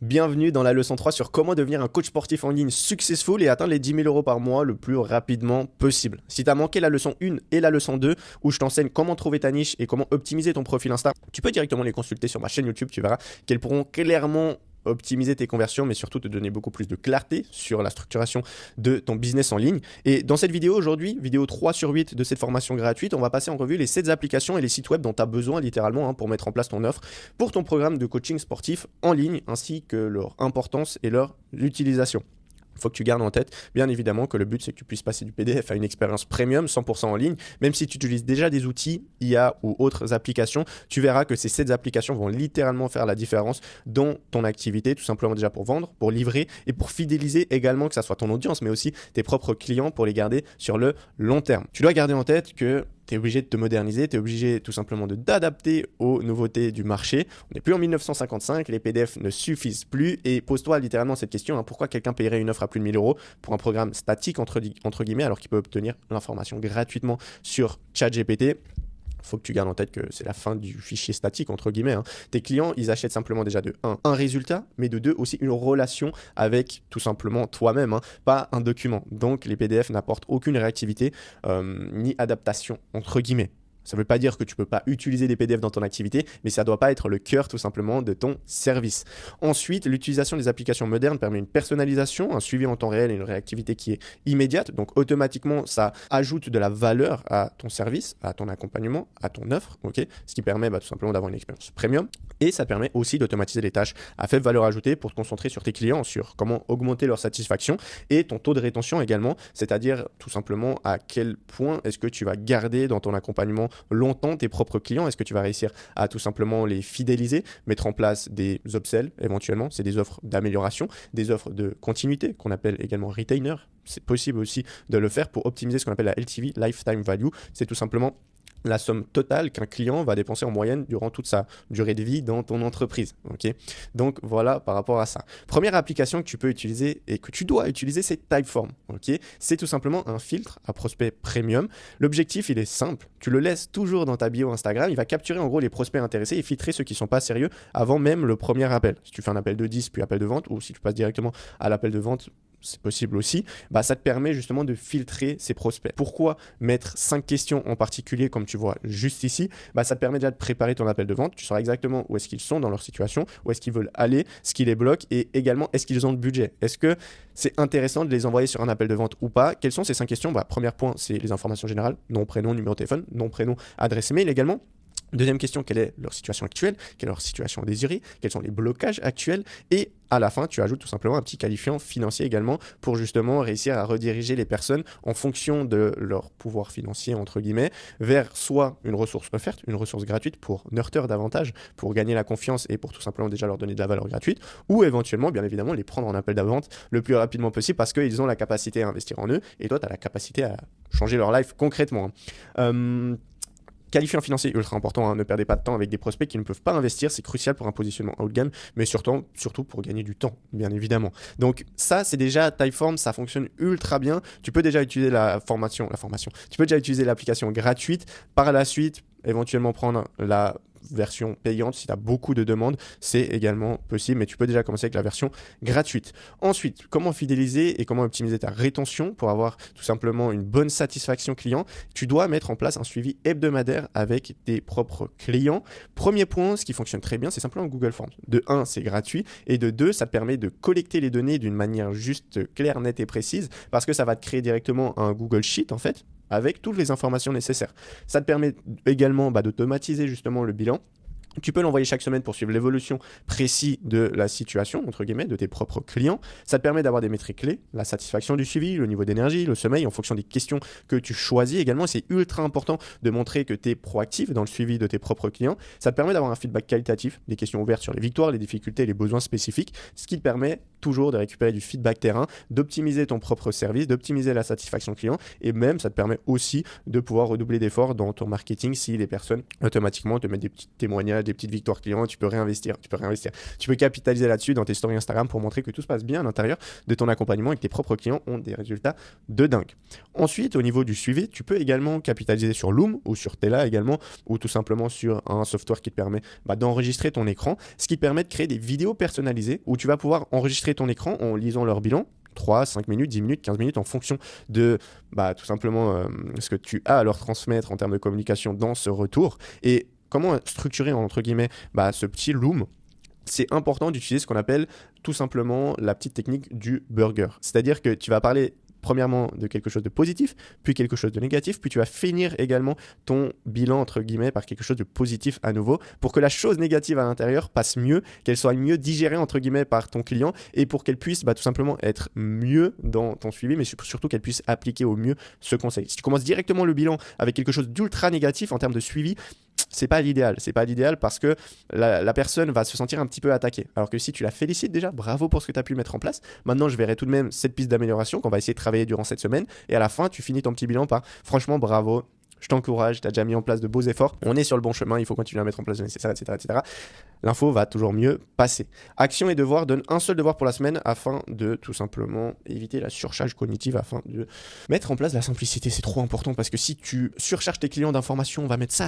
Bienvenue dans la leçon 3 sur comment devenir un coach sportif en ligne successful et atteindre les 10 000 euros par mois le plus rapidement possible. Si tu as manqué la leçon 1 et la leçon 2 où je t'enseigne comment trouver ta niche et comment optimiser ton profil Insta, tu peux directement les consulter sur ma chaîne YouTube, tu verras qu'elles pourront clairement optimiser tes conversions, mais surtout te donner beaucoup plus de clarté sur la structuration de ton business en ligne. Et dans cette vidéo aujourd'hui, vidéo 3 sur 8 de cette formation gratuite, on va passer en revue les 7 applications et les sites web dont tu as besoin littéralement pour mettre en place ton offre pour ton programme de coaching sportif en ligne, ainsi que leur importance et leur utilisation. Il faut que tu gardes en tête, bien évidemment, que le but, c'est que tu puisses passer du PDF à une expérience premium 100% en ligne. Même si tu utilises déjà des outils, IA ou autres applications, tu verras que ces 7 applications vont littéralement faire la différence dans ton activité, tout simplement déjà pour vendre, pour livrer et pour fidéliser également, que ça soit ton audience, mais aussi tes propres clients pour les garder sur le long terme. Tu dois garder en tête que tu es obligé de te moderniser, tu es obligé tout simplement d'adapter aux nouveautés du marché. On n'est plus en 1955, les PDF ne suffisent plus et pose-toi littéralement cette question, pourquoi quelqu'un paierait une offre à plus de 1000 euros pour un programme statique entre guillemets alors qu'il peut obtenir l'information gratuitement sur ChatGPT. Il faut que tu gardes en tête que c'est la fin du fichier statique, entre guillemets. Tes clients, ils achètent simplement déjà de un résultat, mais de 2 aussi une relation avec tout simplement toi-même, pas un document. Donc les PDF n'apportent aucune réactivité ni adaptation, entre guillemets. Ça ne veut pas dire que tu ne peux pas utiliser des PDF dans ton activité, mais ça ne doit pas être le cœur tout simplement de ton service. Ensuite, l'utilisation des applications modernes permet une personnalisation, un suivi en temps réel et une réactivité qui est immédiate. Donc automatiquement, ça ajoute de la valeur à ton service, à ton accompagnement, à ton offre, ce qui permet tout simplement d'avoir une expérience premium. Et ça permet aussi d'automatiser les tâches à faible valeur ajoutée pour te concentrer sur tes clients, sur comment augmenter leur satisfaction et ton taux de rétention également, c'est-à-dire tout simplement à quel point est-ce que tu vas garder dans ton accompagnement longtemps tes propres clients. Est-ce que tu vas réussir à tout simplement les fidéliser, mettre en place des upsells éventuellement, c'est des offres d'amélioration, des offres de continuité qu'on appelle également retainer. C'est possible aussi de le faire pour optimiser ce qu'on appelle la LTV, Lifetime Value. C'est tout simplement la somme totale qu'un client va dépenser en moyenne durant toute sa durée de vie dans ton entreprise. Donc voilà par rapport à ça. Première application que tu peux utiliser et que tu dois utiliser, c'est Typeform. C'est tout simplement un filtre à prospects premium. L'objectif, il est simple. Tu le laisses toujours dans ta bio Instagram. Il va capturer en gros les prospects intéressés et filtrer ceux qui ne sont pas sérieux avant même le premier appel. Si tu fais un appel de 10 puis appel de vente, ou si tu passes directement à l'appel de vente, c'est possible aussi, ça te permet justement de filtrer ces prospects. Pourquoi mettre 5 questions en particulier comme tu vois juste ici? Ça te permet déjà de préparer ton appel de vente. Tu sauras exactement où est-ce qu'ils sont dans leur situation, où est-ce qu'ils veulent aller, ce qui les bloque et également est-ce qu'ils ont le budget. Est-ce que c'est intéressant de les envoyer sur un appel de vente ou pas? Quelles sont ces 5 questions? Premier point, c'est les informations générales, nom, prénom, numéro de téléphone, nom, prénom, adresse email également. Deuxième question, quelle est leur situation actuelle? Quelle est leur situation désirée? Quels sont les blocages actuels? Et à la fin, tu ajoutes tout simplement un petit qualifiant financier également pour justement réussir à rediriger les personnes en fonction de leur pouvoir financier, entre guillemets, vers soit une ressource offerte, une ressource gratuite pour nurture davantage, pour gagner la confiance et pour tout simplement déjà leur donner de la valeur gratuite, ou éventuellement, bien évidemment, les prendre en appel de vente le plus rapidement possible parce qu'ils ont la capacité à investir en eux et toi, tu as la capacité à changer leur life concrètement. Qualifiant financier ultra important, ne perdez pas de temps avec des prospects qui ne peuvent pas investir, c'est crucial pour un positionnement haut de gamme, mais surtout pour gagner du temps, bien évidemment. Donc ça, c'est déjà Typeform, ça fonctionne ultra bien. Tu peux déjà utiliser tu peux déjà utiliser l'application gratuite. Par la suite, éventuellement prendre la version payante si tu as beaucoup de demandes, c'est également possible, mais tu peux déjà commencer avec la version gratuite. Ensuite, comment fidéliser et comment optimiser ta rétention pour avoir tout simplement une bonne satisfaction client? Tu dois mettre en place un suivi hebdomadaire avec tes propres clients. Premier point, ce qui fonctionne très bien, c'est simplement Google Forms. De 1, c'est gratuit et de 2, ça te permet de collecter les données d'une manière juste claire, nette et précise parce que ça va te créer directement un Google Sheet en fait, avec toutes les informations nécessaires. Ça te permet également d'automatiser justement le bilan. Tu peux l'envoyer chaque semaine pour suivre l'évolution précise de la situation, entre guillemets, de tes propres clients. Ça te permet d'avoir des métriques clés, la satisfaction du suivi, le niveau d'énergie, le sommeil, en fonction des questions que tu choisis également. C'est ultra important de montrer que tu es proactif dans le suivi de tes propres clients. Ça te permet d'avoir un feedback qualitatif, des questions ouvertes sur les victoires, les difficultés et les besoins spécifiques, ce qui te permet toujours de récupérer du feedback terrain, d'optimiser ton propre service, d'optimiser la satisfaction client, et même ça te permet aussi de pouvoir redoubler d'efforts dans ton marketing si les personnes automatiquement te mettent des petits témoignages, des petites victoires clients, tu peux réinvestir, tu peux capitaliser là-dessus dans tes stories Instagram pour montrer que tout se passe bien à l'intérieur de ton accompagnement et que tes propres clients ont des résultats de dingue. Ensuite, au niveau du suivi, tu peux également capitaliser sur Loom ou sur Tela également, ou tout simplement sur un software qui te permet d'enregistrer ton écran, ce qui te permet de créer des vidéos personnalisées où tu vas pouvoir enregistrer ton écran en lisant leur bilan, 3, 5 minutes, 10 minutes, 15 minutes en fonction de tout simplement ce que tu as à leur transmettre en termes de communication dans ce retour. Et comment structurer entre guillemets ce petit Loom. C'est important d'utiliser ce qu'on appelle tout simplement la petite technique du burger. C'est-à-dire que tu vas parler premièrement de quelque chose de positif, puis quelque chose de négatif, puis tu vas finir également ton bilan entre guillemets par quelque chose de positif à nouveau pour que la chose négative à l'intérieur passe mieux, qu'elle soit mieux digérée entre guillemets par ton client et pour qu'elle puisse tout simplement être mieux dans ton suivi, mais surtout qu'elle puisse appliquer au mieux ce conseil. Si tu commences directement le bilan avec quelque chose d'ultra négatif en termes de suivi, c'est pas l'idéal parce que la personne va se sentir un petit peu attaquée. Alors que si tu la félicites déjà, bravo pour ce que tu as pu mettre en place. Maintenant, je verrai tout de même cette piste d'amélioration qu'on va essayer de travailler durant cette semaine. Et à la fin, tu finis ton petit bilan par franchement bravo. Je t'encourage, tu as déjà mis en place de beaux efforts. On est sur le bon chemin, il faut continuer à mettre en place le nécessaire, etc., etc. L'info va toujours mieux passer. Action et devoir, donne un seul devoir pour la semaine afin de tout simplement éviter la surcharge cognitive, afin de mettre en place la simplicité. C'est trop important parce que si tu surcharges tes clients d'informations, on va mettre ça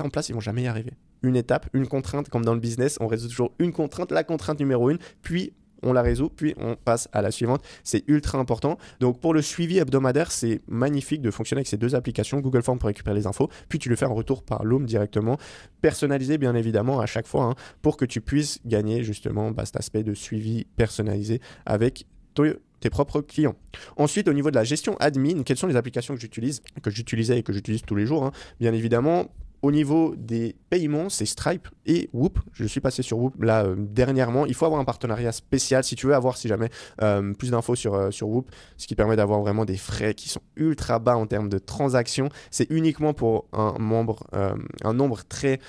en place, ils vont jamais y arriver. Une étape, une contrainte, comme dans le business, on résout toujours une contrainte, la contrainte numéro 1, puis on la résout, puis on passe à la suivante. C'est ultra important. Donc pour le suivi hebdomadaire, c'est magnifique de fonctionner avec ces deux applications, Google Forms pour récupérer les infos, puis tu le fais en retour par Loom directement, personnalisé bien évidemment à chaque fois, pour que tu puisses gagner justement cet aspect de suivi personnalisé avec tes propres clients. Ensuite, au niveau de la gestion admin, quelles sont les applications que j'utilisais et que j'utilise tous les jours, bien évidemment. Au niveau des paiements, c'est Stripe et Whoop. Je suis passé sur Whoop là dernièrement. Il faut avoir un partenariat spécial si tu veux avoir, si jamais, plus d'infos sur Whoop, ce qui permet d'avoir vraiment des frais qui sont ultra bas en termes de transactions. C'est uniquement pour un nombre très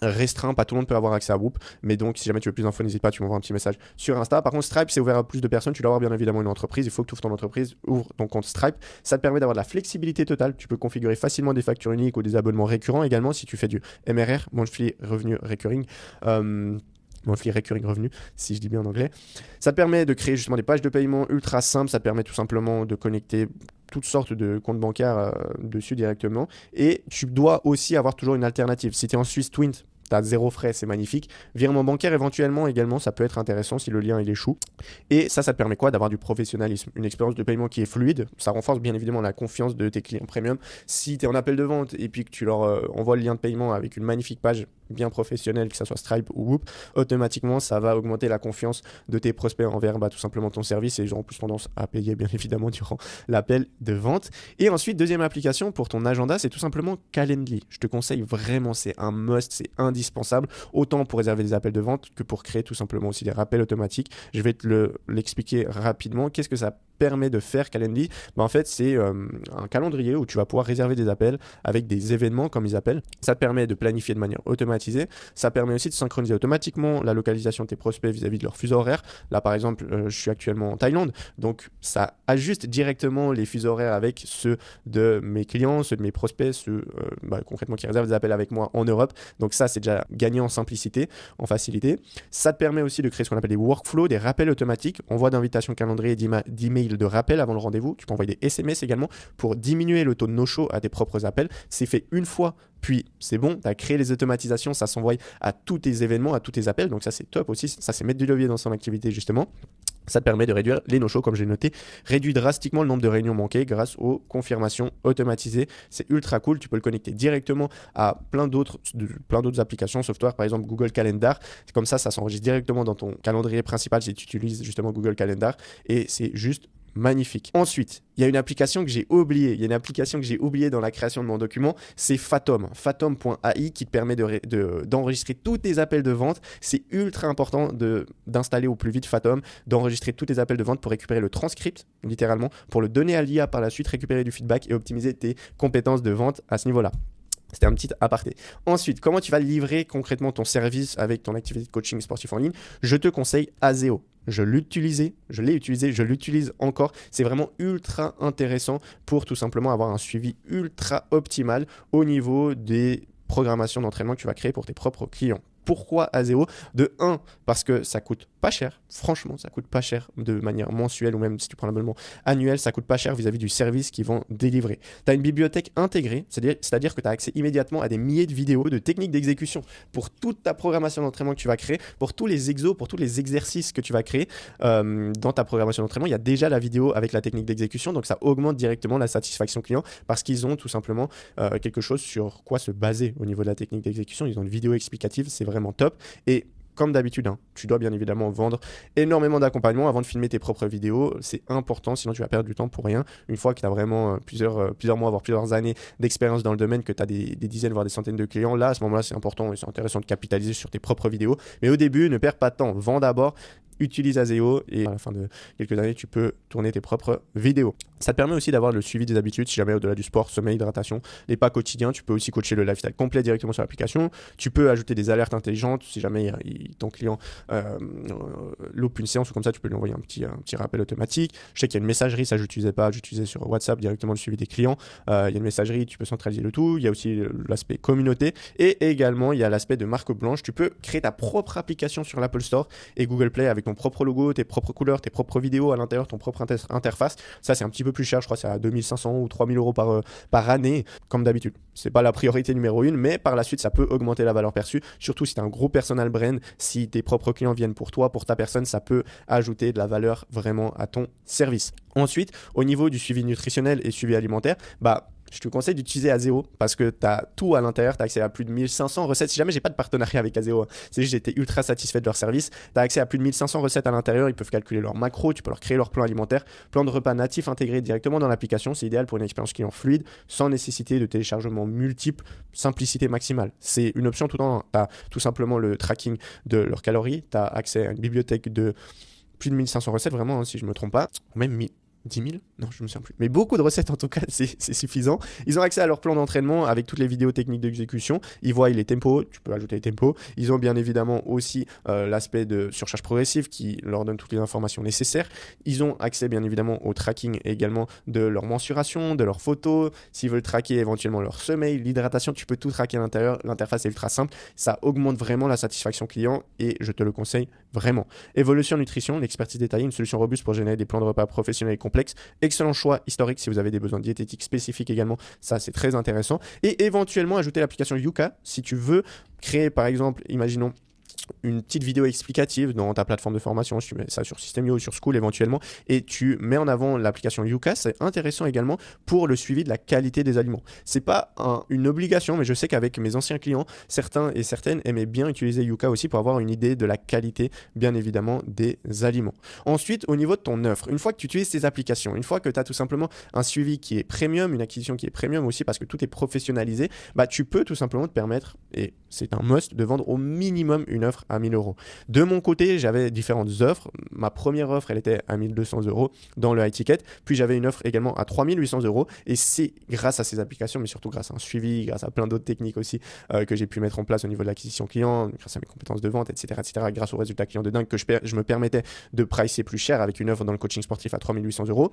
restreint, pas tout le monde peut avoir accès à Whoop, mais donc si jamais tu veux plus d'infos, n'hésite pas, tu m'envoies un petit message sur Insta. Par contre, Stripe, c'est ouvert à plus de personnes, tu dois avoir bien évidemment une entreprise, il faut que tu ouvres ton entreprise, ouvre ton compte Stripe, ça te permet d'avoir de la flexibilité totale, tu peux configurer facilement des factures uniques ou des abonnements récurrents également si tu fais du MRR, Monthly Revenue Recurring, Monthly Recurring Revenue, si je dis bien en anglais. Ça te permet de créer justement des pages de paiement ultra simples, ça te permet tout simplement de connecter toutes sortes de comptes bancaires dessus directement. Et tu dois aussi avoir toujours une alternative. Si tu es en Suisse Twint, tu as 0 frais, c'est magnifique. Virement bancaire éventuellement également, ça peut être intéressant si le lien il échoue. Et ça te permet quoi? D'avoir du professionnalisme, une expérience de paiement qui est fluide. Ça renforce bien évidemment la confiance de tes clients premium. Si tu es en appel de vente et puis que tu leur envoies le lien de paiement avec une magnifique page bien professionnelle, que ce soit Stripe ou Whoop, automatiquement ça va augmenter la confiance de tes prospects envers tout simplement ton service et ils auront plus tendance à payer bien évidemment durant l'appel de vente. Et ensuite, deuxième application pour ton agenda, c'est tout simplement Calendly. Je te conseille vraiment, c'est un must, c'est indispensable, autant pour réserver des appels de vente que pour créer tout simplement aussi des rappels automatiques. Je vais te l'expliquer rapidement. Qu'est-ce que ça permet de faire Calendly? En fait, c'est un calendrier où tu vas pouvoir réserver des appels avec des événements comme ils appellent. Ça te permet de planifier de manière automatisée. Ça permet aussi de synchroniser automatiquement la localisation de tes prospects vis-à-vis de leur fuseau horaire. Là, par exemple, je suis actuellement en Thaïlande, donc ça ajuste directement les fuseaux horaires avec ceux de mes clients, ceux de mes prospects, ceux concrètement qui réservent des appels avec moi en Europe. Donc ça, c'est déjà gagné en simplicité, en facilité. Ça te permet aussi de créer ce qu'on appelle des workflows, des rappels automatiques, envoi d'invitation calendrier et d'email de rappel avant le rendez-vous. Tu peux envoyer des SMS également pour diminuer le taux de no-show à tes propres appels. C'est fait une fois, puis c'est bon, tu as créé les automatisations, ça s'envoie à tous tes événements, à tous tes appels. Donc ça, c'est top aussi. Ça, c'est mettre du levier dans son activité justement. Ça te permet de réduire les no-shows, comme j'ai noté, réduit drastiquement le nombre de réunions manquées grâce aux confirmations automatisées. C'est ultra cool, tu peux le connecter directement à plein d'autres applications, software, par exemple Google Calendar. C'est comme ça s'enregistre directement dans ton calendrier principal si tu utilises justement Google Calendar et c'est juste magnifique. Ensuite, il y a une application que j'ai oubliée. Dans la création de mon document, c'est Fathom. Fathom.ai qui te permet d'enregistrer tous tes appels de vente. C'est ultra important d'installer au plus vite Fathom, d'enregistrer tous tes appels de vente pour récupérer le transcript, littéralement, pour le donner à l'IA par la suite, récupérer du feedback et optimiser tes compétences de vente à ce niveau-là. C'était un petit aparté. Ensuite, comment tu vas livrer concrètement ton service avec ton activité de coaching sportif en ligne? Je te conseille Azeo. je l'utilisais, je l'ai utilisé, je l'utilise encore. C'est vraiment ultra intéressant pour tout simplement avoir un suivi ultra optimal au niveau des programmations d'entraînement que tu vas créer pour tes propres clients. Pourquoi Azeo? De 1, parce que ça coûte pas cher. Franchement, ça coûte pas cher de manière mensuelle ou même si tu prends l'abonnement annuel, ça coûte pas cher vis-à-vis du service qu'ils vont délivrer. Tu as une bibliothèque intégrée, c'est-à-dire que tu as accès immédiatement à des milliers de vidéos, de techniques d'exécution pour toute ta programmation d'entraînement que tu vas créer, pour tous les exos, pour tous les exercices que tu vas créer dans ta programmation d'entraînement. Il y a déjà la vidéo avec la technique d'exécution, donc ça augmente directement la satisfaction client parce qu'ils ont tout simplement quelque chose sur quoi se baser au niveau de la technique d'exécution. Ils ont une vidéo explicative, c'est vraiment top. Et comme d'habitude, hein, tu dois bien évidemment vendre énormément d'accompagnement avant de filmer tes propres vidéos. C'est important, sinon tu vas perdre du temps pour rien. Une fois que tu as vraiment plusieurs mois, voire plusieurs années d'expérience dans le domaine, que tu as des dizaines, voire des centaines de clients, là, à ce moment-là, c'est important et c'est intéressant de capitaliser sur tes propres vidéos. Mais au début, ne perds pas de temps. Vends d'abord. Utilise Azeo et à la fin de quelques années, tu peux tourner tes propres vidéos. Ça te permet aussi d'avoir le suivi des habitudes si jamais au-delà du sport, sommeil, hydratation, les pas quotidiens, tu peux aussi coacher le lifestyle complet directement sur l'application. Tu peux ajouter des alertes intelligentes si jamais ton client loupe une séance ou comme ça, tu peux lui envoyer un petit rappel automatique. Je sais qu'il y a une messagerie, ça je n'utilisais pas, j'utilisais sur WhatsApp directement le suivi des clients. Il y a une messagerie, tu peux centraliser le tout. Il y a aussi l'aspect communauté et également il y a l'aspect de marque blanche. Tu peux créer ta propre application sur l'Apple Store et Google Play avec ton propre logo, tes propres couleurs, tes propres vidéos à l'intérieur, ton propre interface. Ça, c'est un petit peu plus cher. Je crois que c'est à 2500 ou 3000 euros par année, comme d'habitude. C'est pas la priorité numéro 1, mais par la suite, ça peut augmenter la valeur perçue. Surtout si tu as un gros personal brand, si tes propres clients viennent pour toi, pour ta personne, ça peut ajouter de la valeur vraiment à ton service. Ensuite, au niveau du suivi nutritionnel et suivi alimentaire, je te conseille d'utiliser Azeo parce que tu as tout à l'intérieur, tu as accès à plus de 1500 recettes. Si jamais j'ai pas de partenariat avec Azeo, c'est juste j'étais ultra satisfait de leur service. Tu as accès à plus de 1500 recettes à l'intérieur, ils peuvent calculer leurs macros, tu peux leur créer leur plan alimentaire, plan de repas natif intégré directement dans l'application. C'est idéal pour une expérience client fluide, sans nécessité de téléchargement multiple, simplicité maximale. C'est une option tout en temps. Tu as tout simplement le tracking de leurs calories, tu as accès à une bibliothèque de plus de 1500 recettes, vraiment, hein, si je ne me trompe pas, ou même 10 000? Non, je ne me souviens plus. Mais beaucoup de recettes en tout cas, c'est suffisant. Ils ont accès à leur plan d'entraînement avec toutes les vidéos techniques d'exécution. Ils voient les tempos, tu peux ajouter les tempos. Ils ont bien évidemment aussi l'aspect de surcharge progressive qui leur donne toutes les informations nécessaires. Ils ont accès bien évidemment au tracking également de leur mensuration, de leurs photos. S'ils veulent traquer éventuellement leur sommeil, l'hydratation, tu peux tout traquer à l'intérieur. L'interface est ultra simple. Ça augmente vraiment la satisfaction client et je te le conseille vraiment. Évolution nutrition, l'expertise détaillée, une solution robuste pour générer des plans de repas professionnels et complexes. Excellent choix historique si vous avez des besoins diététiques spécifiques également, ça c'est très intéressant. Et éventuellement ajouter l'application Yuka si tu veux créer par exemple, imaginons une petite vidéo explicative dans ta plateforme de formation, tu mets ça sur System.io ou sur School éventuellement, et tu mets en avant l'application Yuka. C'est intéressant également pour le suivi de la qualité des aliments. C'est pas une obligation, mais je sais qu'avec mes anciens clients, certains et certaines aimaient bien utiliser Yuka aussi pour avoir une idée de la qualité, bien évidemment, des aliments. Ensuite, au niveau de ton offre, une fois que tu utilises ces applications, une fois que tu as tout simplement un suivi qui est premium, une acquisition qui est premium aussi parce que tout est professionnalisé, tu peux tout simplement te permettre, et c'est un must, de vendre au minimum une offre à 1000 euros. De mon côté, j'avais différentes offres. Ma première offre, elle était à 1200 euros dans le high ticket. Puis j'avais une offre également à 3800 euros. Et c'est grâce à ces applications, mais surtout grâce à un suivi, grâce à plein d'autres techniques aussi que j'ai pu mettre en place au niveau de l'acquisition client, grâce à mes compétences de vente, etc. grâce aux résultats clients de dingue que je me permettais de pricer plus cher avec une offre dans le coaching sportif à 3800 euros.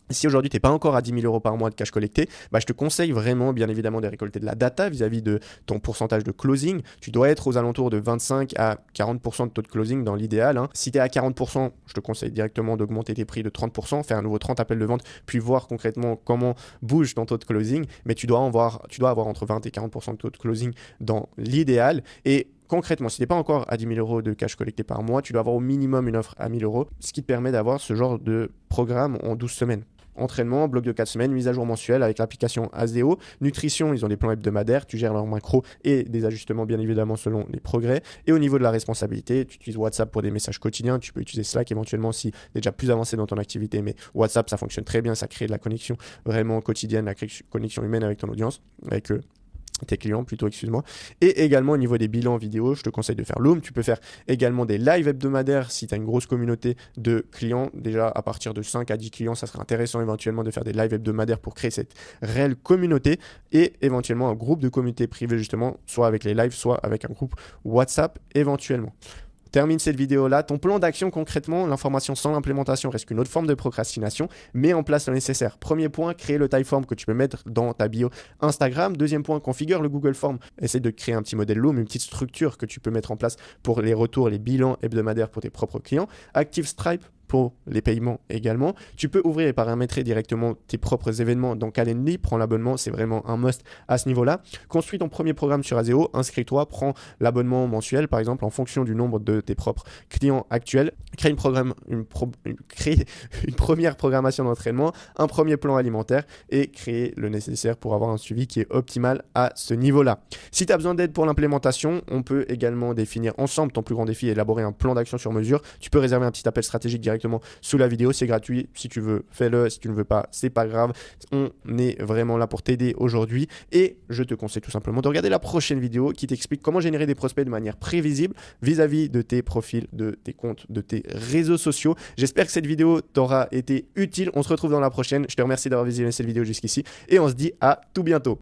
Si aujourd'hui tu n'es pas encore à 10 000 euros par mois de cash collecté, je te conseille vraiment bien évidemment de récolter de la data vis-à-vis de ton pourcentage de closing. Tu dois être aux alentours de 25 à 40% de taux de closing dans l'idéal. Si tu es à 40%, je te conseille directement d'augmenter tes prix de 30%, faire un nouveau 30 appels de vente, puis voir concrètement comment bouge ton taux de closing. Mais tu dois avoir entre 20 et 40% de taux de closing dans l'idéal. Et concrètement, si tu n'es pas encore à 10 000 euros de cash collecté par mois, tu dois avoir au minimum une offre à 1000 euros, ce qui te permet d'avoir ce genre de programme en 12 semaines. Entraînement, bloc de 4 semaines, mise à jour mensuelle avec l'application Azeo. Nutrition, ils ont des plans hebdomadaires, tu gères leurs macros et des ajustements bien évidemment selon les progrès. Et au niveau de la responsabilité, tu utilises WhatsApp pour des messages quotidiens, tu peux utiliser Slack éventuellement si tu es déjà plus avancé dans ton activité, mais WhatsApp ça fonctionne très bien, ça crée de la connexion vraiment quotidienne, la connexion humaine avec ton audience, avec tes clients plutôt, excuse-moi. Et également au niveau des bilans vidéo, je te conseille de faire Loom. Tu peux faire également des lives hebdomadaires si tu as une grosse communauté de clients. Déjà à partir de 5 à 10 clients, ça serait intéressant éventuellement de faire des lives hebdomadaires pour créer cette réelle communauté et éventuellement un groupe de communauté privée justement, soit avec les lives, soit avec un groupe WhatsApp éventuellement. termine cette vidéo-là. Ton plan d'action, concrètement, l'information sans l'implémentation reste qu'une autre forme de procrastination. Mets en place le nécessaire. Premier point, créer le Typeform que tu peux mettre dans ta bio Instagram. Deuxième point, configure le Google Form. Essaye de créer un petit modèle Loom, une petite structure que tu peux mettre en place pour les retours, les bilans hebdomadaires pour tes propres clients. Active Stripe pour les paiements également. Tu peux ouvrir et paramétrer directement tes propres événements dans Calendly. Prends l'abonnement, c'est vraiment un must à ce niveau-là. Construis ton premier programme sur Azeo, inscris-toi, prends l'abonnement mensuel par exemple en fonction du nombre de tes propres clients actuels. Crée une première programmation d'entraînement, un premier plan alimentaire et créer le nécessaire pour avoir un suivi qui est optimal à ce niveau-là. Si tu as besoin d'aide pour l'implémentation, on peut également définir ensemble ton plus grand défi et élaborer un plan d'action sur mesure. Tu peux réserver un petit appel stratégique directement sous la vidéo, c'est gratuit. Si tu veux, fais-le. Si tu ne veux pas, c'est pas grave. On est vraiment là pour t'aider aujourd'hui et je te conseille tout simplement de regarder la prochaine vidéo qui t'explique comment générer des prospects de manière prévisible vis-à-vis de tes profils, de tes comptes, de tes réseaux sociaux. J'espère que cette vidéo t'aura été utile. On se retrouve dans la prochaine. Je te remercie d'avoir visionné cette vidéo jusqu'ici et on se dit à tout bientôt.